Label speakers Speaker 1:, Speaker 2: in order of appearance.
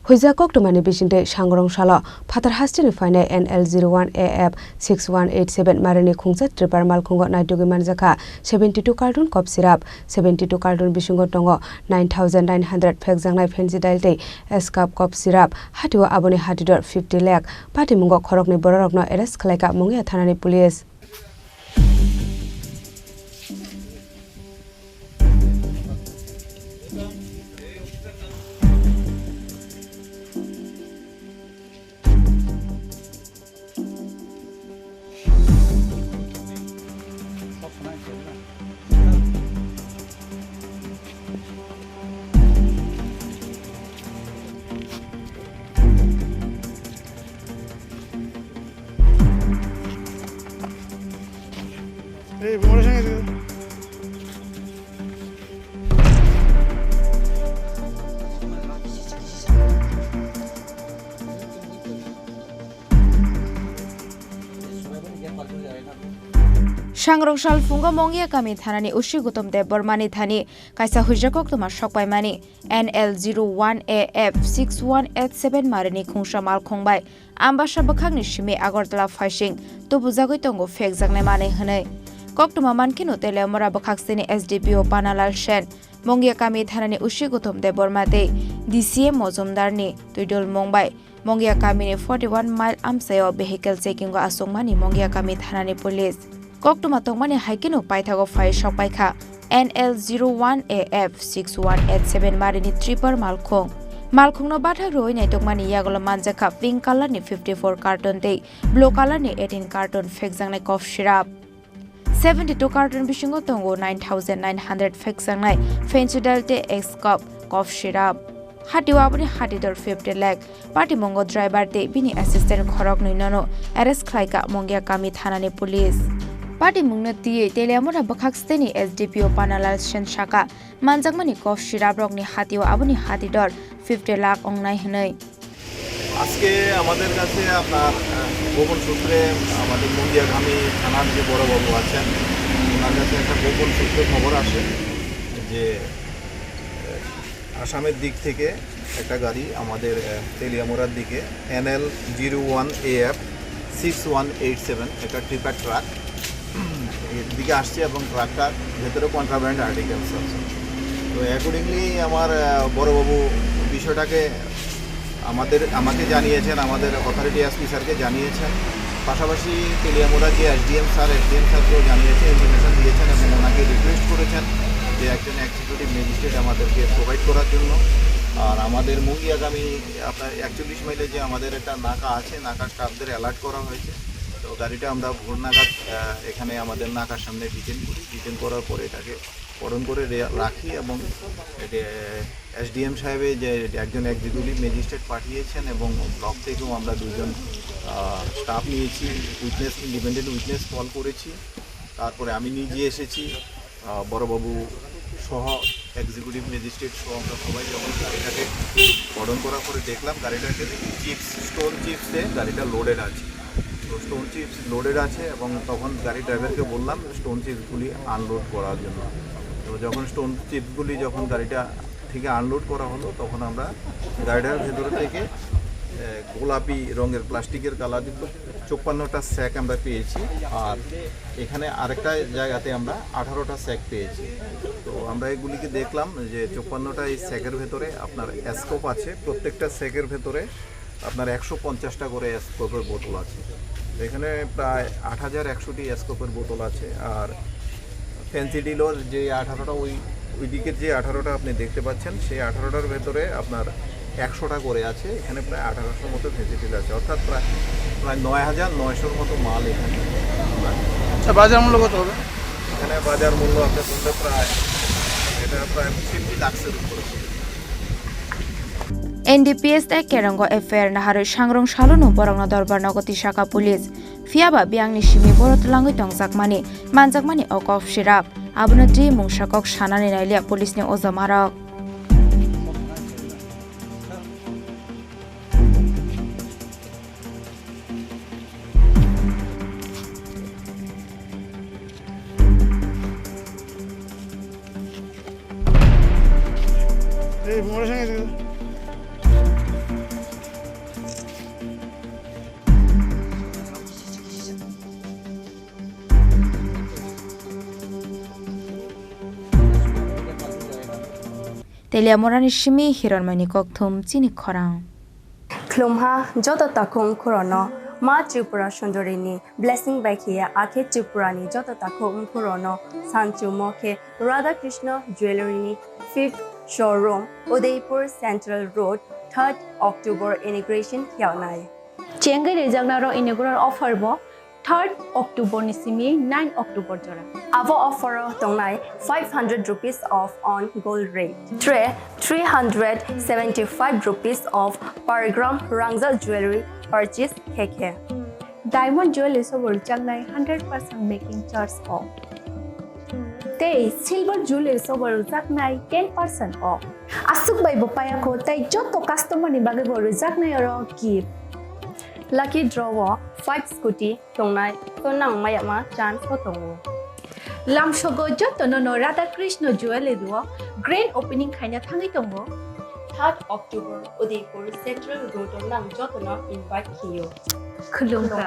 Speaker 1: Huija Khoktomani Bishinte Sangrongsalo Phatar Hastini Fine NL01AF 6187 Marani Khungsa Tripura Malkhungo Naitugi Manjaka 72 carton cough syrup 72 carton Bishungo Tongo 9900 Pekjangnai Fancy Dalte S cup cough syrup Hatiwa Aboni Hatidor 50 lakh Party Mungo Khoroknwi Bororokno arrest Khlaikha Mungia Thanani Police
Speaker 2: Hey, what is it?
Speaker 3: Sangrongsalo fungo mongia kami thanani ushi gutom de bormani thani kaisa huija Khoktomar sokpai mani NL01AF 6187 marani khungsa mal khongbai ambasha bakhangni shimi Agartala phashing to bujagoi tongo fekjaknai mane hwnai Khoktomar mankino telemora bakhaksini SDPO Panalal Sen mongia kami thanani ushi gutom de bormate DCM Mojumdarni tuidol mongbai mongia kami 41 mile amsayo vehicle checking go asongmani mongia kami thanani police Khoktomar tongmani haikino paithago phai sokpaikha NL01AF 6187 marini Tripura Malkhungno batha roi nai tongmani yagolo manjaka pink color ni 54 carton tei blue color ni 18 carton fekjangnai cough syrup 72 carton bishingo tongo 9900 fekjangnai fancy dalte X cup cough syrup Hatiwa aboni hatidor 50 lakh party mongo driver te bini assistant Khoroknwi nono arrest Khlaikha mongia kami thanani police Party mungna tiye telemora bakhaksteni SDPO Panalal Sen Shaka manjakmani cough syrup rokni hatiwa aboni hatidor 50 lakh ongnai hnai
Speaker 2: আজকে আমাদের কাছে আপনার গোপন সূত্রে আমাদের মুন্দিয়াগামী থানার যে বড় বাবু আছেন ওনার কাছে একটা গোপন সূত্রে খবর আসে যে আসামের দিক থেকে একটা গাড়ি আমাদের তেলিয়ামোড়ার দিকে NL01AF 6187 একটা ট্রিপার ট্রাক এর দিকে আসছে এবং ট্রাকটার ভেতরে কন্ট্রাব্যান্ড আর্টিকেলস আছে তো অ্যাকর্ডিংলি আমার বড়বাবু বিষয়টাকে আমাকে জানিয়েছেন আমাদের অথরিটি এসপি স্যারকে জানিয়েছেন পাশাপাশি তেলিয়ামোড়া যে এসডিএম স্যারকেও জানিয়েছেন ইনফরমেশন দিয়েছেন এবং ওনাকে রিকোয়েস্ট করেছেন যে একজন এক্সিকিউটিভ ম্যাজিস্ট্রেট আমাদেরকে প্রোভাইড করার জন্য আর আমাদের মুঙ্গিয়াগামী আপনার 41 মাইলে যে আমাদের একটা নাকা আছে নাকা স্টাফদের অ্যালার্ট করা হয়েছে তো গাড়িটা আমরা ভোর নাগাদ এখানে আমাদের নাকার সামনে ডিটেন করার পরে এটাকে পরণ করে রাখি এবং এসডিএম সাহেবে যে একজন এক্সিকিউটিভ ম্যাজিস্ট্রেট পাঠিয়েছেন এবং ব্লক থেকেও আমরা দুজন স্টাফ নিয়েছি উইটনেস ইন্ডিপেন্ডেন্ট উইটনেস কল করেছি তারপরে আমি নিজে এসেছি বড়বাবু সহ এক্সিকিউটিভ ম্যাজিস্ট্রেট সহ আমরা সবাই যখন গাড়িটাকে পরণ করার পরে দেখলাম গাড়িটাকে স্টোন চিপসে গাড়িটা লোডেড আছে তো স্টোন চিপস লোডেড আছে এবং তখন গাড়ি ড্রাইভারকে বললাম স্টোন চিপসগুলি আনলোড করার জন্য তো যখন স্টোন চিপসগুলি যখন গাড়িটা থেকে আনলোড করা হলো তখন আমরা গাড়িটার ভেতর থেকে গোলাপি রঙের প্লাস্টিকের কালারযুক্ত 54টা স্যাক আমরা পেয়েছি আর এখানে আরেকটা জায়গাতে আমরা 18টা স্যাক পেয়েছি তো আমরা এগুলিকে দেখলাম যে 54টা এই স্যাকের ভেতরে আপনার স্কোপ আছে প্রত্যেকটা স্যাকের ভেতরে আপনার 150টা করে স্কোপের বোতল আছে এখানে প্রায় 8100টি স্কোপের বোতল আছে আর ফ্যান্সি ডিলোর যে 18টা ওই দিকের যে 18টা আপনি দেখতে পাচ্ছেন সেই 18টার ভেতরে আপনার 100টা করে আছে এখানে প্রায় 1800 মতো ফ্যান্সি ডিল আছে অর্থাৎ প্রায় 9900-র মতো মাল এখানে আচ্ছা বাজার মূল্য কত হবে এখানে বাজার মূল্য আপনার বলতে প্রায় এটা প্রায় 50 লাখের উপরে
Speaker 3: NDPS ta kerango affair na haru Sangrongsalo no Bororokno Dorbar Nogoti Shaka Police Fiaba biangni shimi borotlangi tongjakmani manjakmani okof syrup abuna tri mungshakok sanani nailia police ni ozamarak
Speaker 2: Hey, what is it?
Speaker 3: Teliamorani Shimi Hironmani Koktum Chini Khorang.
Speaker 4: Klumha Jota Takum Khorono Ma Tripura Shondorini Blessing Bakia Ake Tripurani Jota Takum Khorono Sanchu Moke Radha Krishna Jewelry 5th Showroom Udaipur Central Road 3rd October Integration Kyaunai
Speaker 5: Chengai Rejagnaro inaugural offer bo 3rd October nisimi 9 October jora.
Speaker 4: Avo offer tongnai 500 rupees off on gold rate. 375 rupees off per gram Rangza jewelry purchase keke.
Speaker 5: Diamond jewelry sobor jangnai 100% making charge off. Tay silver jewelry sobor jangnai 10% off. Asuk bai bopaya ko tay joto customer ni bage bo jangnai oro gift.
Speaker 4: Lucky draw 5 scooty tongnai tonang mayama chance ko tongo.
Speaker 5: Lam shogo joto no Radha Krishna jewelry duo grand opening khaina thangai tongo.
Speaker 4: 3rd October Udaipur Central Road tonang joto na invite kiyo.
Speaker 5: Khulungka.